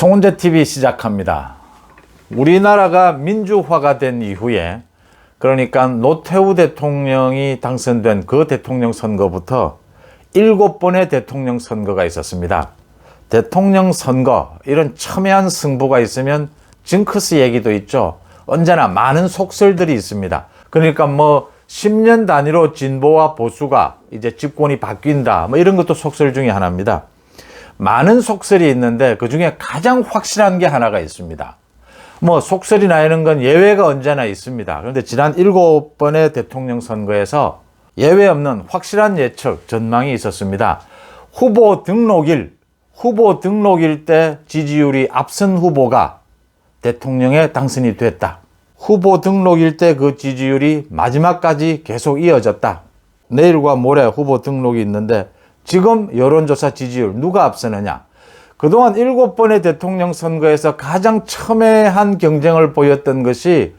송은재 TV 시작합니다. 우리나라가 민주화가 된 이후에, 그러니까 노태우 대통령이 당선된 그 대통령 선거부터 7번의 대통령 선거가 있었습니다. 대통령 선거, 이런 첨예한 승부가 있으면 징크스 얘기도 있죠. 언제나 많은 속설들이 있습니다. 그러니까 10년 단위로 진보와 보수가 이제 집권이 바뀐다, 이런 것도 속설 중에 하나입니다. 많은 속설이 있는데 그 중에 가장 확실한 게 하나가 있습니다. 속설이 나이는 건 예외가 언제나 있습니다. 그런데 지난 7번의 대통령 선거에서 예외 없는 확실한 예측, 전망이 있었습니다. 후보 등록일 때 지지율이 앞선 후보가 대통령에 당선이 됐다. 후보 등록일 때 그 지지율이 마지막까지 계속 이어졌다. 내일과 모레 후보 등록이 있는데 지금 여론조사 지지율 누가 앞서느냐? 그동안 7번의 대통령 선거에서 가장 첨예한 경쟁을 보였던 것이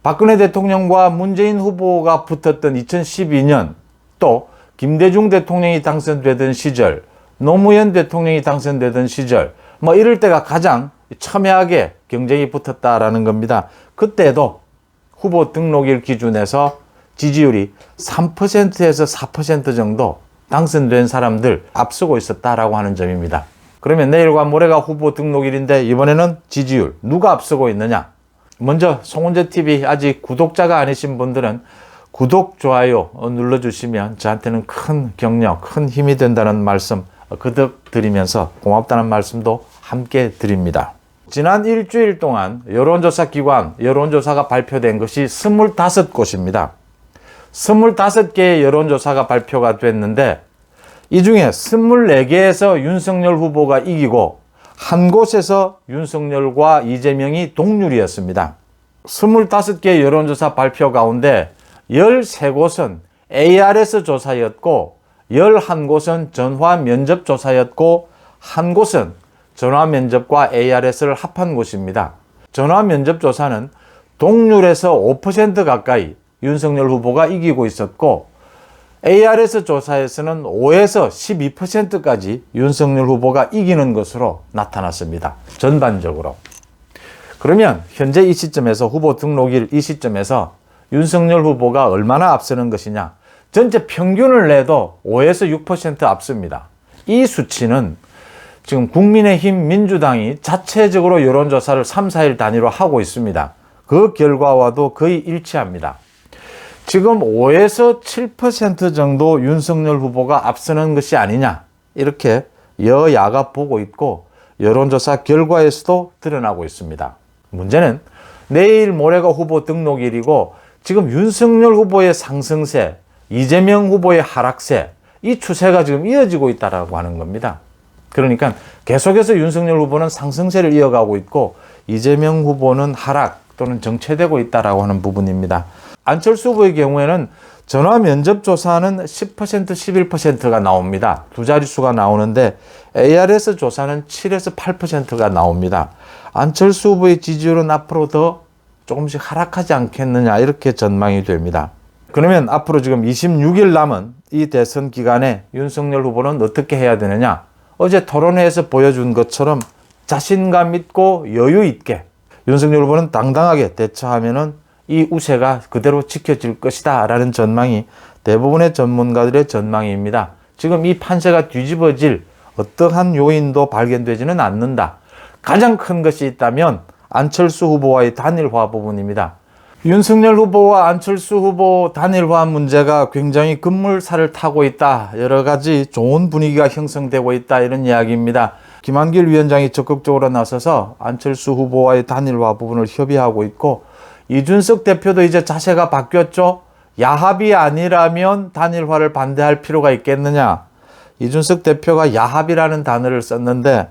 박근혜 대통령과 문재인 후보가 붙었던 2012년, 또 김대중 대통령이 당선되던 시절, 노무현 대통령이 당선되던 시절, 이럴 때가 가장 첨예하게 경쟁이 붙었다라는 겁니다. 그때도 후보 등록일 기준에서 지지율이 3%에서 4% 정도 당선된 사람들 앞서고 있었다라고 하는 점입니다. 그러면 내일과 모레가 후보 등록일인데 이번에는 지지율 누가 앞서고 있느냐? 먼저 송은재 TV 아직 구독자가 아니신 분들은 구독, 좋아요 눌러주시면 저한테는 큰 격려, 큰 힘이 된다는 말씀 거듭 드리면서 고맙다는 말씀도 함께 드립니다. 지난 일주일 동안 여론조사 기관, 여론조사가 발표된 것이 25곳입니다. 25개의 여론조사가 발표가 됐는데 이 중에 24개에서 윤석열 후보가 이기고 한 곳에서 윤석열과 이재명이 동률이었습니다. 25개의 여론조사 발표 가운데 13곳은 ARS 조사였고 11곳은 전화 면접 조사였고 한 곳은 전화 면접과 ARS를 합한 곳입니다. 전화 면접 조사는 동률에서 5% 가까이 윤석열 후보가 이기고 있었고 ARS 조사에서는 5에서 12%까지 윤석열 후보가 이기는 것으로 나타났습니다. 전반적으로. 그러면 현재 이 시점에서 후보 등록일 이 시점에서 윤석열 후보가 얼마나 앞서는 것이냐? 전체 평균을 내도 5에서 6% 앞섭니다. 이 수치는 지금 국민의힘 민주당이 자체적으로 여론조사를 3, 4일 단위로 하고 있습니다. 그 결과와도 거의 일치합니다. 지금 5에서 7% 정도 윤석열 후보가 앞서는 것이 아니냐, 이렇게 여야가 보고 있고 여론조사 결과에서도 드러나고 있습니다. 문제는 내일 모레가 후보 등록일이고 지금 윤석열 후보의 상승세, 이재명 후보의 하락세, 이 추세가 지금 이어지고 있다라고 하는 겁니다. 그러니까 계속해서 윤석열 후보는 상승세를 이어가고 있고 이재명 후보는 하락 또는 정체되고 있다라고 하는 부분입니다. 안철수 후보의 경우에는 전화 면접 조사는 10%, 11%가 나옵니다. 두 자릿수가 나오는데 ARS 조사는 7에서 8%가 나옵니다. 안철수 후보의 지지율은 앞으로 더 조금씩 하락하지 않겠느냐, 이렇게 전망이 됩니다. 그러면 앞으로 지금 26일 남은 이 대선 기간에 윤석열 후보는 어떻게 해야 되느냐? 어제 토론회에서 보여준 것처럼 자신감 있고 여유 있게 윤석열 후보는 당당하게 대처하면은 이 우세가 그대로 지켜질 것이다 라는 전망이 대부분의 전문가들의 전망입니다. 지금 이 판세가 뒤집어질 어떠한 요인도 발견되지는 않는다. 가장 큰 것이 있다면 안철수 후보와의 단일화 부분입니다. 윤석열 후보와 안철수 후보 단일화 문제가 굉장히 급물살을 타고 있다. 여러 가지 좋은 분위기가 형성되고 있다. 이런 이야기입니다. 김한길 위원장이 적극적으로 나서서 안철수 후보와의 단일화 부분을 협의하고 있고 이준석 대표도 이제 자세가 바뀌었죠. 야합이 아니라면 단일화를 반대할 필요가 있겠느냐. 이준석 대표가 야합이라는 단어를 썼는데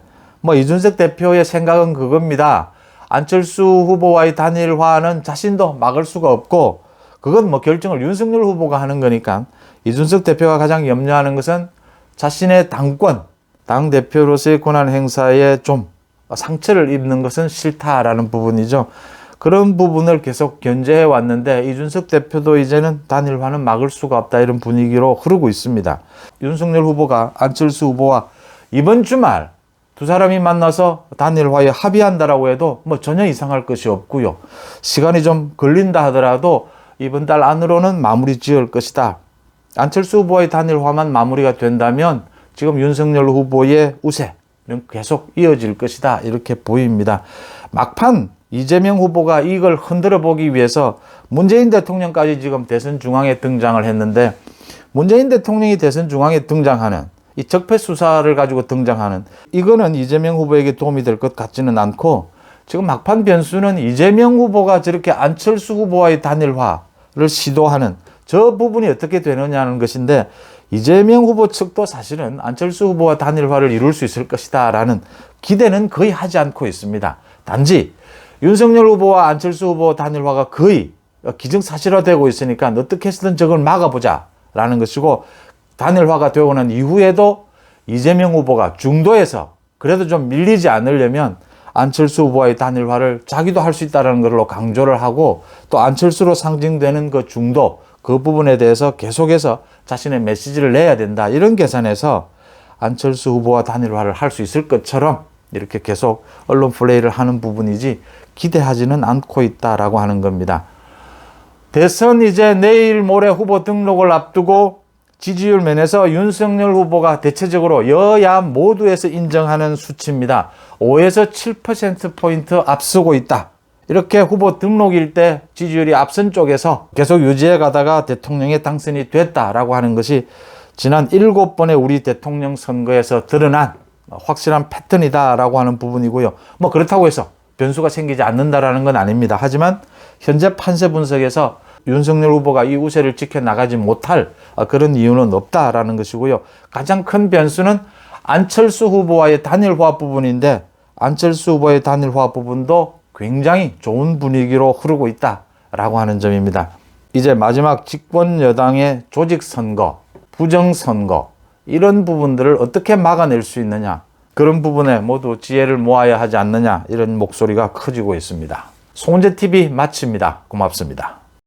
이준석 대표의 생각은 그겁니다. 안철수 후보와의 단일화는 자신도 막을 수가 없고 그건 결정을 윤석열 후보가 하는 거니까 이준석 대표가 가장 염려하는 것은 자신의 당권, 당대표로서의 권한 행사에 좀 상처를 입는 것은 싫다라는 부분이죠. 그런 부분을 계속 견제해 왔는데 이준석 대표도 이제는 단일화는 막을 수가 없다, 이런 분위기로 흐르고 있습니다. 윤석열 후보가 안철수 후보와 이번 주말 두 사람이 만나서 단일화에 합의한다라고 해도 뭐 전혀 이상할 것이 없고요. 시간이 좀 걸린다 하더라도 이번 달 안으로는 마무리 지을 것이다. 안철수 후보와의 단일화만 마무리가 된다면 지금 윤석열 후보의 우세는 계속 이어질 것이다. 이렇게 보입니다. 막판 이재명 후보가 이걸 흔들어 보기 위해서 문재인 대통령까지 지금 대선 중앙에 등장을 했는데, 문재인 대통령이 대선 중앙에 등장하는 이 적폐 수사를 가지고 등장하는 이거는 이재명 후보에게 도움이 될 것 같지는 않고, 지금 막판 변수는 이재명 후보가 저렇게 안철수 후보와의 단일화를 시도하는 저 부분이 어떻게 되느냐는 것인데, 이재명 후보 측도 사실은 안철수 후보와 단일화를 이룰 수 있을 것이다 라는 기대는 거의 하지 않고 있습니다. 단지 윤석열 후보와 안철수 후보 단일화가 거의 기정사실화되고 있으니까 어떻게 해서든 저걸 막아보자 라는 것이고, 단일화가 되고 난 이후에도 이재명 후보가 중도에서 그래도 좀 밀리지 않으려면 안철수 후보와의 단일화를 자기도 할 수 있다는 걸로 강조를 하고, 또 안철수로 상징되는 그 중도 그 부분에 대해서 계속해서 자신의 메시지를 내야 된다, 이런 계산에서 안철수 후보와 단일화를 할 수 있을 것처럼 이렇게 계속 언론 플레이를 하는 부분이지 기대하지는 않고 있다라고 하는 겁니다. 대선 이제 내일 모레 후보 등록을 앞두고 지지율 면에서 윤석열 후보가 대체적으로 여야 모두에서 인정하는 수치입니다. 5에서 7%포인트 앞서고 있다. 이렇게 후보 등록일 때 지지율이 앞선 쪽에서 계속 유지해 가다가 대통령에 당선이 됐다라고 하는 것이 지난 7번의 우리 대통령 선거에서 드러난 확실한 패턴이다라고 하는 부분이고요. 뭐 그렇다고 해서 변수가 생기지 않는다라는 건 아닙니다. 하지만 현재 판세 분석에서 윤석열 후보가 이 우세를 지켜나가지 못할 그런 이유는 없다라는 것이고요. 가장 큰 변수는 안철수 후보와의 단일화 부분인데, 안철수 후보의 단일화 부분도 굉장히 좋은 분위기로 흐르고 있다라고 하는 점입니다. 이제 마지막 집권 여당의 조직선거, 부정선거, 이런 부분들을 어떻게 막아낼 수 있느냐, 그런 부분에 모두 지혜를 모아야 하지 않느냐, 이런 목소리가 커지고 있습니다. 송재TV 마칩니다. 고맙습니다.